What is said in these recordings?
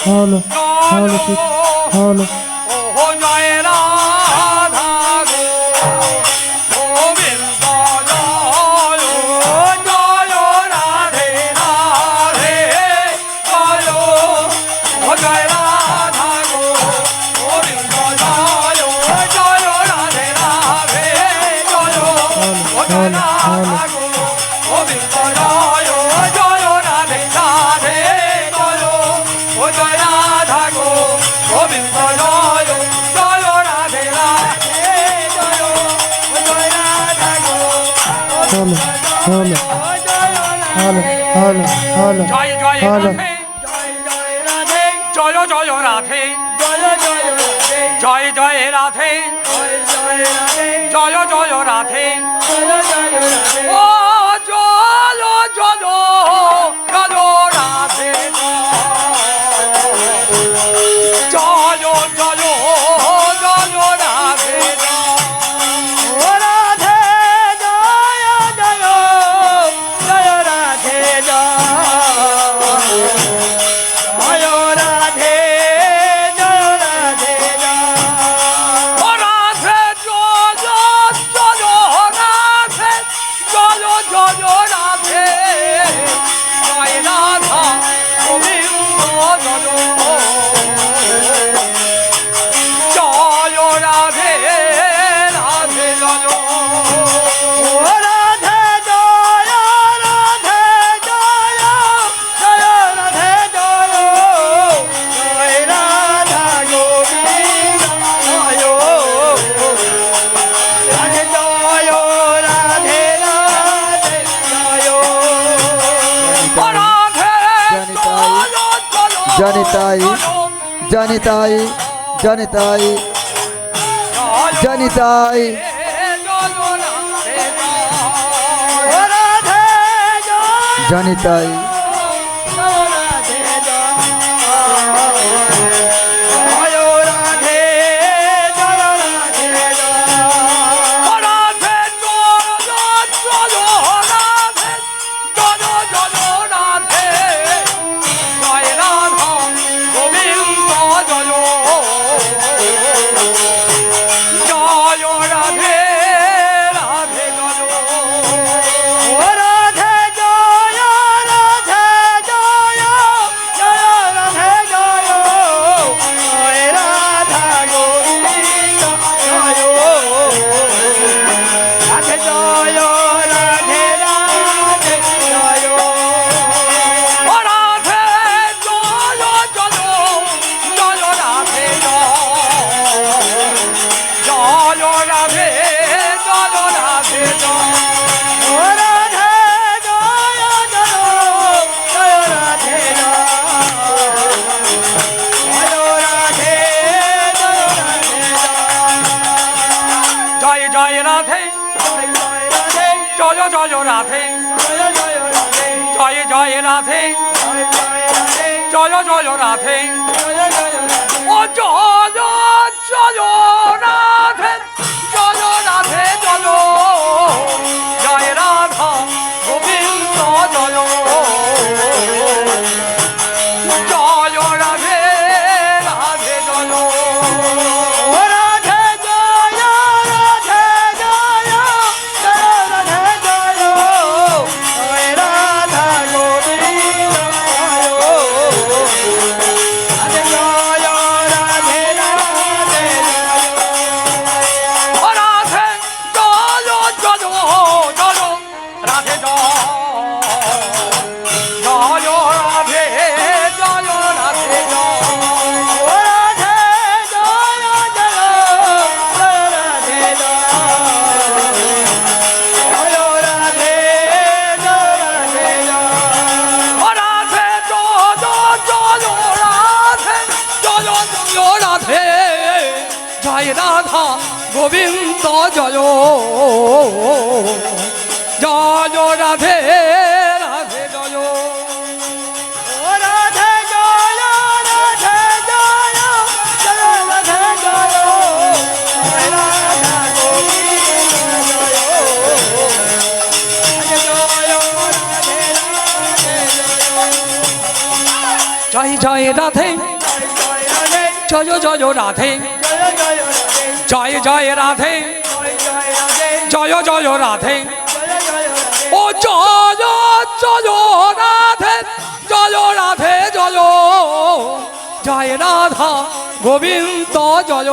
হলো হলো ঠিক হলো ও জয় রাধা গো গোবিন্দ জয় জয় রাধে রাধে জয় ও জয় রাধা গো গোবিন্দ জয় জয় রাধে রাধে জয় ও জয় রাধা গো গোবিন্দ জয় জয় রাধে রাধে জয় ও জয় রাধা গো গোবিন্দ জয় জয় রাধে রাধে জয় ও জয় রাধা গো হলো হলো হলো হলো হলো জয় জয় হলো রাধে জয় জয় রাধে জয় জয় রাধে জয় জয় রাধে ও জয় জয় জয় রাধে জয় জয় জয় রাধে ও রাধে জয় জয় জয় রাধে জয় রাধে জয় রাধে ও রাধে জয় জয় রাধে জয় জয় রাধে জয় রাধা গোবিন্দ জয় রাধে রাধে জয় ও রাধে জয় রাধে জয় জয় রাধে জয় জয় রাধা গোবিন্দ জয় রাধে জয় রাধে রাধে জয় ও রাধে জানিতাই জানিতাই জানিতাই জানিতাই জানিতাই জয় রাধে জয় জয় রাধে জয় জয় রাধে জয় জয় রাধে ও জয় জয় রাধে জয় রাধে জয় জয় রাধা গোবিন্দ জয় জয় রাধে রাধে জয় জয় রাধা গোবিন্দ জয় জয় রাধে রাধে জয় রাধে জয় রাধে জয় জয় রাধে জয় রাধা গোবিন্দ জয় জয় জয় রাধে জয় জয় রাধে জয় জয় রাধে জয় জয় রাধে ও জয় জয় রাধে জয় রাধে জয় জয় রাধা গোবিন্দ জয়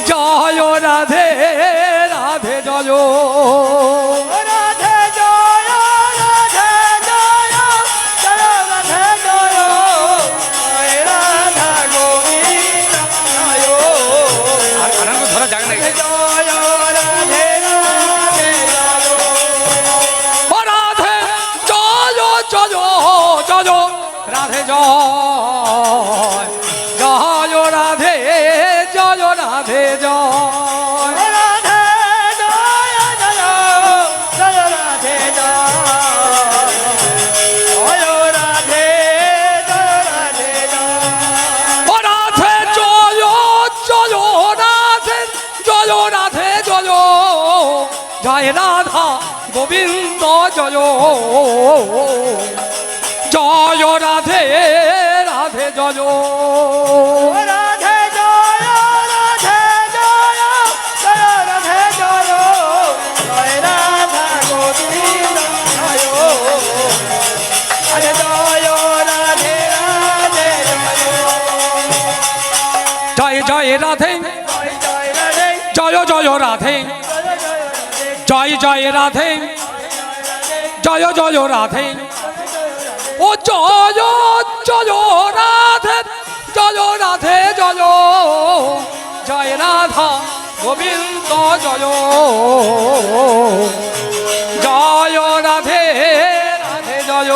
জয় রাধে রাধে জয় রাধে জয় রাধে জয় জয় রাধে জয় জয় রাধা গোবিন্দ জয় আনন্দ ধরা যাক না জয় রাধে রাধে জয় ও রাধে জয় জয় জয় রাধে জয় জয় রাধে জয় রাধে জয় রাধে জয় জয় জয় রাধে জয় রাধে জয় রাধে ও রাধে জয় জয় রাধে জয় রাধে জয় জয় রাধা গোবিন্দ জয় জয় রাধে রাধে জয় রাধে জয় রাধে জয় জয় রাধে জয় জয় রাধা গোবিন্দ জয় আরে জয় রাধে রাধে জয় জয় রাধে জয় জয় রাধে জয় জয় রাধে জয় জয় রাধে ও জয় জয় রাধে জয় রাধে জয় জয় রাধা গোবিন্দ জয় জয় রাধে রাধে জয়